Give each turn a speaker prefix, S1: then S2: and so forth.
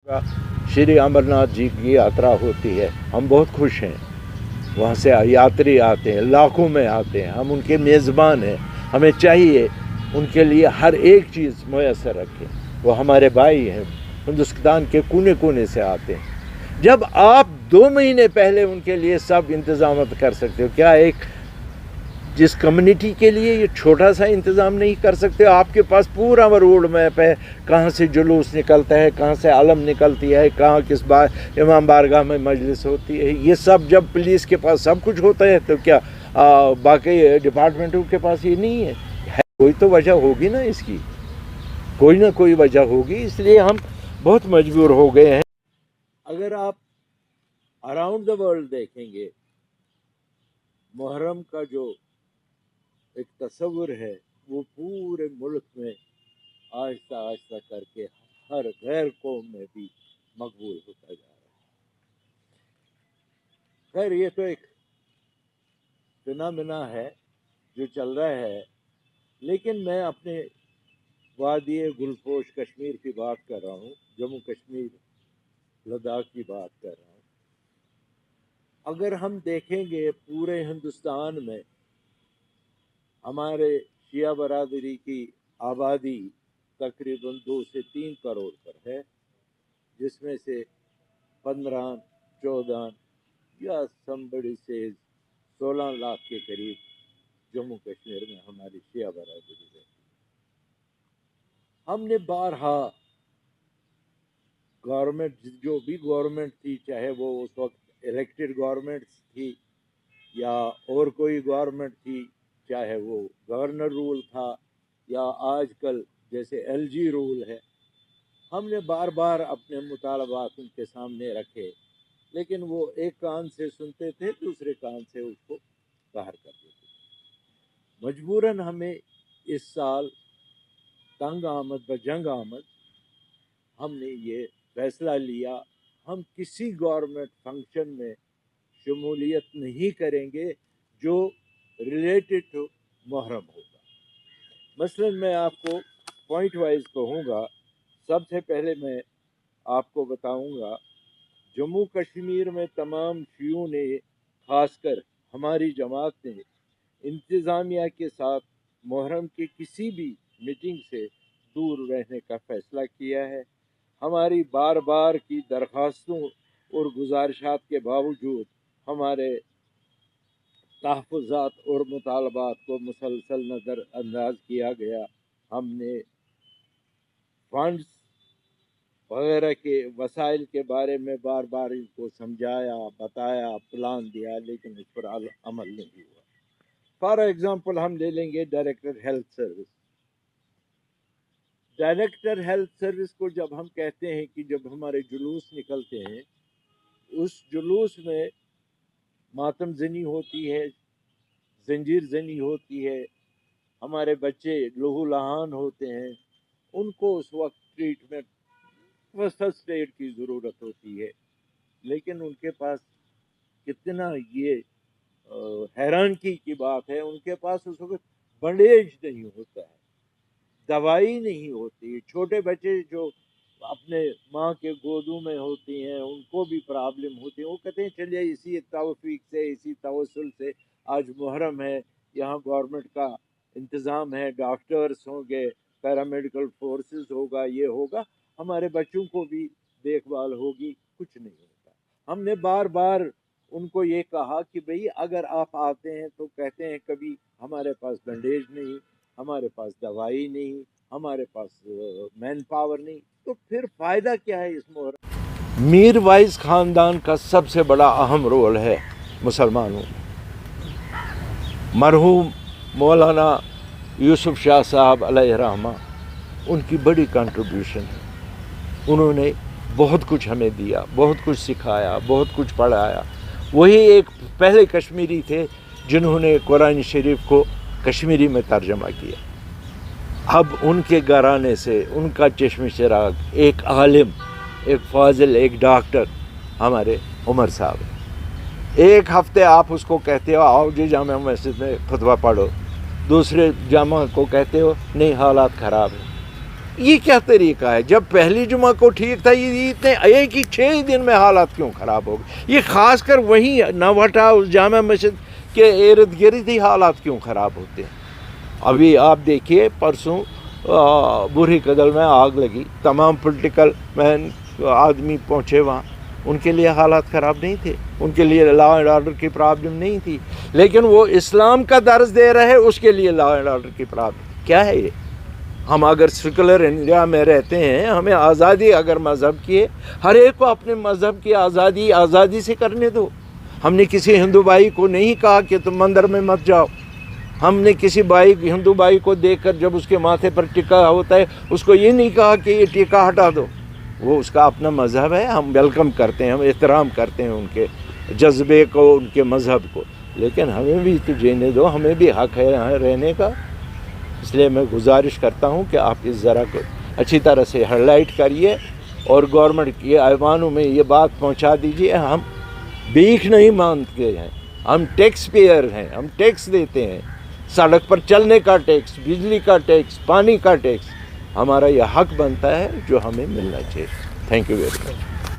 S1: श्री अमरनाथ जी की यात्रा होती है, हम बहुत खुश हैं। वहाँ से यात्री आते हैं, लाखों में आते हैं, हम उनके मेज़बान हैं। हमें चाहिए उनके लिए हर एक चीज़ मुयस्सर रखें। वो हमारे भाई हैं, हिंदुस्तान के कोने कोने से आते हैं। जब आप 2 महीने पहले उनके लिए सब इंतज़ाम कर सकते हो, क्या एक जिस कम्युनिटी के लिए ये छोटा सा इंतज़ाम नहीं कर सकते? आपके पास पूरा रोड मैप है, कहाँ से जुलूस निकलता है, कहाँ से आलम निकलती है, कहाँ किस बार इमाम बारगाह में मजलिस होती है। ये सब जब पुलिस के पास सब कुछ होता है तो क्या बाकी डिपार्टमेंटों के पास ये नहीं है? कोई तो वजह होगी ना इसकी, कोई ना कोई वजह होगी, इसलिए हम बहुत मजबूर हो गए हैं। अगर आप अराउंड द वर्ल्ड देखेंगे, मुहर्रम का जो एक तस्वुर है वो पूरे मुल्क में आहिस्ता आहिस्ता करके हर गैर कौम में भी मकबूल होता जा रहा है। खैर, ये तो एक फिनोमेना है जो चल रहा है, लेकिन मैं अपने वादी गुलपोश कश्मीर की बात कर रहा हूँ, जम्मू कश्मीर लद्दाख की बात कर रहा हूँ। अगर हम देखेंगे पूरे हिंदुस्तान में हमारे शिया बरादरी की आबादी तकरीबन 2 से 3 करोड़ पर है, जिसमें से 15, 14 या समबड़ी से 16 लाख के करीब जम्मू कश्मीर में हमारी शिया बरादरी रहती है। हमने बारहा गवर्नमेंट, जो भी गवर्नमेंट थी, चाहे वो उस वक्त इलेक्टेड गवर्नमेंट थी या और कोई गवर्नमेंट थी, चाहे वो गवर्नर रूल था या आजकल जैसे एलजी रूल है, हमने बार बार अपने मुतालबात उनके सामने रखे, लेकिन वो एक कान से सुनते थे, दूसरे कान से उसको बाहर कर देते थे। मजबूरन हमें इस साल तंग आमद व जंग आमद हमने ये फैसला लिया, हम किसी गवर्नमेंट फंक्शन में शमूलियत नहीं करेंगे जो रिलेटेड टू मुहर्रम होगा। मसलन मैं आपको पॉइंट वाइज कहूँगा। सबसे पहले मैं आपको बताऊँगा, जम्मू कश्मीर में तमाम शियों ने, खासकर हमारी जमात ने, इंतज़ामिया के साथ मुहर्रम की किसी भी मीटिंग से दूर रहने का फ़ैसला किया है। हमारी बार बार की दरख्वास्तों और गुजारिशात के बावजूद हमारे तहफ़्फ़ुज़ात और मुतालबात को मुसलसल नज़रअंदाज किया गया। हमने फंड्स वगैरह के वसाइल के बारे में बार बार इनको समझाया, बताया, प्लान दिया, लेकिन उस पर अमल नहीं हुआ। फॉर एग्ज़ाम्पल हम ले लेंगे director health service. Director health service को जब हम कहते हैं कि जब हमारे जुलूस निकलते हैं, उस जुलूस में मातम ज़नी होती है, जंजीर ज़नी होती है, हमारे बच्चे लहू लहान होते हैं, उनको उस वक्त ट्रीटमेंट फर्स्ट एड की ज़रूरत होती है, लेकिन उनके पास कितना ये हैरानगी की बात है, उनके पास उस वक्त बैंडेज नहीं होता है, दवाई नहीं होती। छोटे बच्चे जो अपने माँ के गोदों में होती हैं, उनको भी प्रॉब्लम होती है। वो कहते हैं चलिए इसी तौफीक से, इसी तवस्सुल से आज मुहर्रम है, यहाँ गवर्नमेंट का इंतज़ाम है, डॉक्टर्स होंगे, पैरामेडिकल फोर्सेस होगा, ये होगा, हमारे बच्चों को भी देखभाल होगी। कुछ नहीं होता। हमने बार बार उनको ये कहा कि भाई अगर आप आते हैं तो कहते हैं कभी हमारे पास बैंडेज नहीं, हमारे पास दवाई नहीं, हमारे पास मैन पावर नहीं, तो फिर फ़ायदा क्या है इस मुहर्रम? मीर वाइज ख़ानदान का सबसे बड़ा अहम रोल है मुसलमानों में। मरहूम मौलाना यूसुफ शाह साहब अलैहिर्रहमा, उनकी बड़ी कंट्रीब्यूशन है। उन्होंने बहुत कुछ हमें दिया, बहुत कुछ सिखाया, बहुत कुछ पढ़ाया। वही एक पहले कश्मीरी थे जिन्होंने कुरान शरीफ को कश्मीरी में तर्जमा किया। अब उनके घराने से, उनका चश्मे चिराग एक आलिम, एक फाजिल, एक डॉक्टर हमारे उमर साहब हैं। एक हफ्ते आप उसको कहते हो आओ जी जामा मस्जिद में खुतबा पढ़ो, दूसरे जामा को कहते हो नहीं हालात ख़राब है। یہ کیا طریقہ ہے؟ جب پہلی جمعہ کو ٹھیک تھا، یہ اتنے ایک ہی 6 دن میں حالات کیوں خراب ہو گئے؟ یہ خاص کر وہیں نوہٹا اس جامع مسجد کے ارد گرد ہی حالات کیوں خراب ہوتے ہیں؟ ابھی آپ دیکھیے پرسوں بوڑھی کدل میں آگ لگی، تمام پولیٹیکل مین آدمی پہنچے وہاں، ان کے لیے حالات خراب نہیں تھے، ان کے لیے لا اینڈ آرڈر کی پرابلم نہیں تھی، لیکن وہ اسلام کا درس دے رہے، اس کے لیے لا اینڈ آرڈر کی پرابلم کیا ہے؟ یہ ہم اگر سیکولر انڈیا میں رہتے ہیں، ہمیں آزادی اگر مذہب کی ہے، ہر ایک کو اپنے مذہب کی آزادی سے کرنے دو۔ ہم نے کسی ہندو بھائی کو نہیں کہا کہ تم مندر میں مت جاؤ، ہم نے کسی ہندو بھائی کو دیکھ کر جب اس کے ماتھے پر ٹیکا ہوتا ہے اس کو یہ نہیں کہا کہ یہ ٹیکا ہٹا دو، وہ اس کا اپنا مذہب ہے، ہم ویلکم کرتے ہیں، ہم احترام کرتے ہیں ان کے جذبے کو، ان کے مذہب کو، لیکن ہمیں بھی تو جینے دو، ہمیں بھی حق ہے یہاں رہنے کا۔ اس لیے میں گزارش کرتا ہوں کہ آپ اس ذرا کو اچھی طرح سے ہائی لائٹ کریے اور گورنمنٹ کے ایوانوں میں یہ بات پہنچا دیجیے، ہم بھیک نہیں مانگتے ہیں، ہم ٹیکس پیئر ہیں، ہم ٹیکس دیتے ہیں، سڑک پر چلنے کا ٹیکس، بجلی کا ٹیکس، پانی کا ٹیکس، ہمارا یہ حق بنتا ہے جو ہمیں ملنا چاہیے۔ Thank you very much.